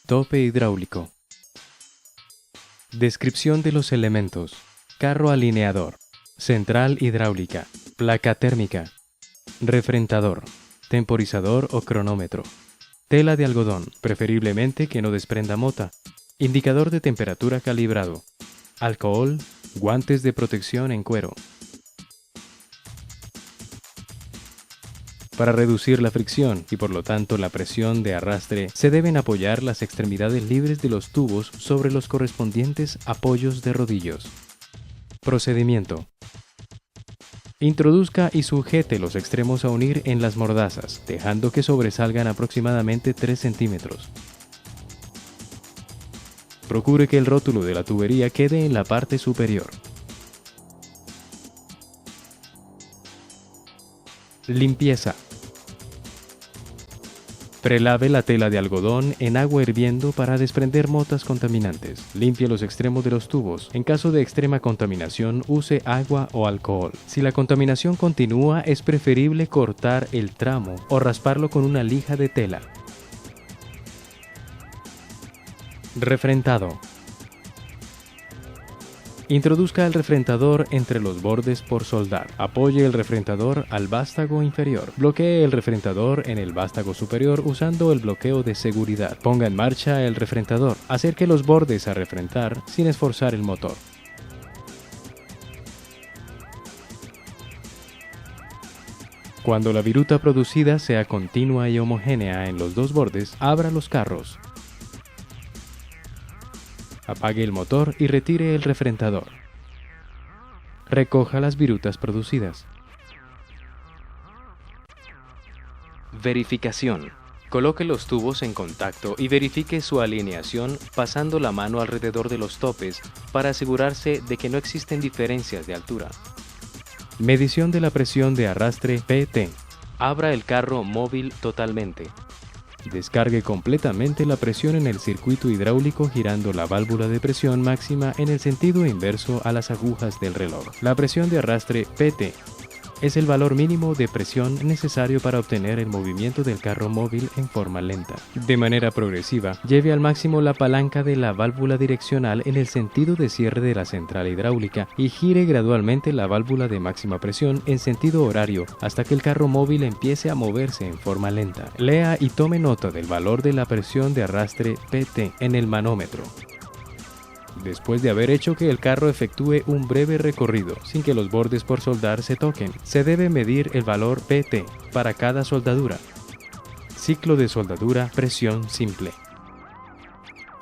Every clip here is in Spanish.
Tope hidráulico. Descripción de los elementos. Carro alineador. Central hidráulica. Placa térmica. Refrentador. Temporizador o cronómetro. Tela de algodón, preferiblemente que no desprenda mota. Indicador de temperatura calibrado. Alcohol. Guantes de protección en cuero. Para reducir la fricción y por lo tanto la presión de arrastre, se deben apoyar las extremidades libres de los tubos sobre los correspondientes apoyos de rodillos. Procedimiento. Introduzca y sujete los extremos a unir en las mordazas, dejando que sobresalgan aproximadamente 3 centímetros. Procure que el rótulo de la tubería quede en la parte superior. Limpieza. Prelave la tela de algodón en agua hirviendo para desprender motas contaminantes. Limpie los extremos de los tubos. En caso de extrema contaminación, use agua o alcohol. Si la contaminación continúa, es preferible cortar el tramo o rasparlo con una lija de tela. Refrentado. Introduzca el refrentador entre los bordes por soldar. Apoye el refrentador al vástago inferior. Bloquee el refrentador en el vástago superior usando el bloqueo de seguridad. Ponga en marcha el refrentador. Acerque los bordes a refrentar sin esforzar el motor. Cuando la viruta producida sea continua y homogénea en los dos bordes, abra los carros. Apague el motor y retire el refrentador. Recoja las virutas producidas. Verificación. Coloque los tubos en contacto y verifique su alineación pasando la mano alrededor de los topes para asegurarse de que no existen diferencias de altura. Medición de la presión de arrastre PT. Abra el carro móvil totalmente. Descargue completamente la presión en el circuito hidráulico girando la válvula de presión máxima en el sentido inverso a las agujas del reloj. La presión de arrastre PT es el valor mínimo de presión necesario para obtener el movimiento del carro móvil en forma lenta. De manera progresiva, lleve al máximo la palanca de la válvula direccional en el sentido de cierre de la central hidráulica y gire gradualmente la válvula de máxima presión en sentido horario hasta que el carro móvil empiece a moverse en forma lenta. Lea y tome nota del valor de la presión de arrastre PT en el manómetro. Después de haber hecho que el carro efectúe un breve recorrido sin que los bordes por soldar se toquen, se debe medir el valor PT para cada soldadura. Ciclo de soldadura, presión simple.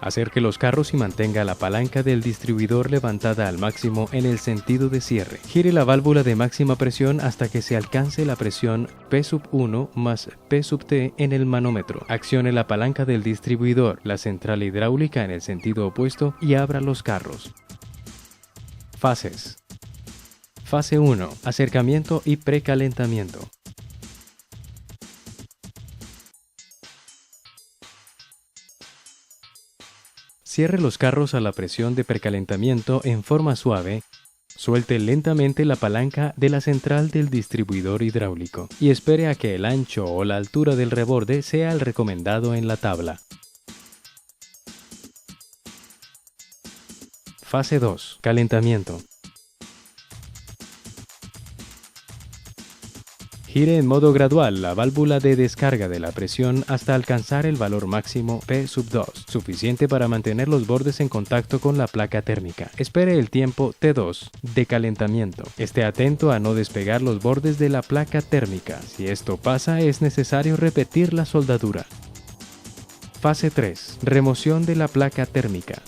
Acerque los carros y mantenga la palanca del distribuidor levantada al máximo en el sentido de cierre. Gire la válvula de máxima presión hasta que se alcance la presión P1 más P en el manómetro. Accione la palanca del distribuidor, la central hidráulica en el sentido opuesto y abra los carros. Fases. Fase 1. Acercamiento y precalentamiento. Cierre los carros a la presión de precalentamiento en forma suave. Suelte lentamente la palanca de la central del distribuidor hidráulico y espere a que el ancho o la altura del reborde sea el recomendado en la tabla. Fase 2. Calentamiento. Gire en modo gradual la válvula de descarga de la presión hasta alcanzar el valor máximo P2, suficiente para mantener los bordes en contacto con la placa térmica. Espere el tiempo T2 de calentamiento. Esté atento a no despegar los bordes de la placa térmica. Si esto pasa, es necesario repetir la soldadura. Fase 3. Remoción de la placa térmica.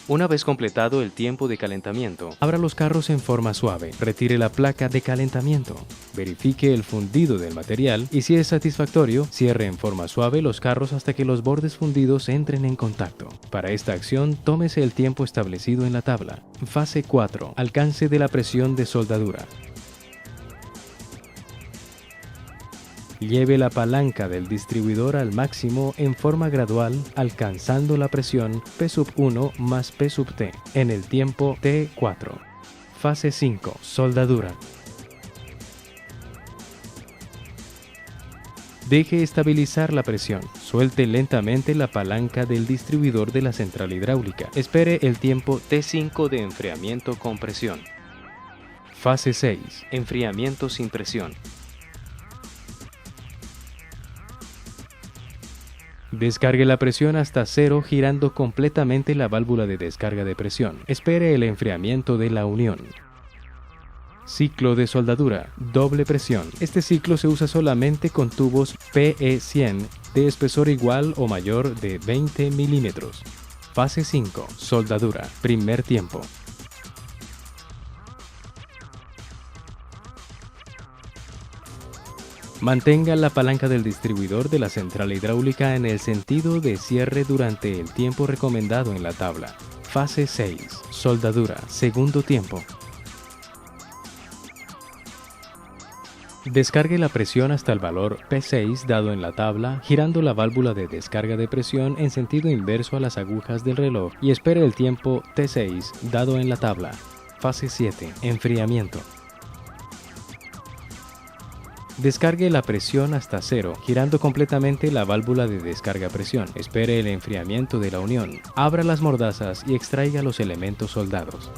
Una vez completado el tiempo de calentamiento, abra los carros en forma suave, retire la placa de calentamiento, verifique el fundido del material y si es satisfactorio, cierre en forma suave los carros hasta que los bordes fundidos entren en contacto. Para esta acción, tómese el tiempo establecido en la tabla. Fase 4. Alcance de la presión de soldadura. Lleve la palanca del distribuidor al máximo en forma gradual, alcanzando la presión P1 más P en el tiempo T4. Fase 5. Soldadura. Deje estabilizar la presión. Suelte lentamente la palanca del distribuidor de la central hidráulica. Espere el tiempo T5 de enfriamiento con presión. Fase 6. Enfriamiento sin presión. Descargue la presión hasta cero girando completamente la válvula de descarga de presión. Espere el enfriamiento de la unión. Ciclo de soldadura, doble presión. Este ciclo se usa solamente con tubos PE100 de espesor igual o mayor de 20 milímetros. Fase 5. Soldadura, primer tiempo. Mantenga la palanca del distribuidor de la central hidráulica en el sentido de cierre durante el tiempo recomendado en la tabla. Fase 6. Soldadura, segundo tiempo. Descargue la presión hasta el valor P6 dado en la tabla, girando la válvula de descarga de presión en sentido inverso a las agujas del reloj y espere el tiempo T6 dado en la tabla. Fase 7. Enfriamiento. Descargue la presión hasta cero, girando completamente la válvula de descarga presión. Espere el enfriamiento de la unión. Abra las mordazas y extraiga los elementos soldados.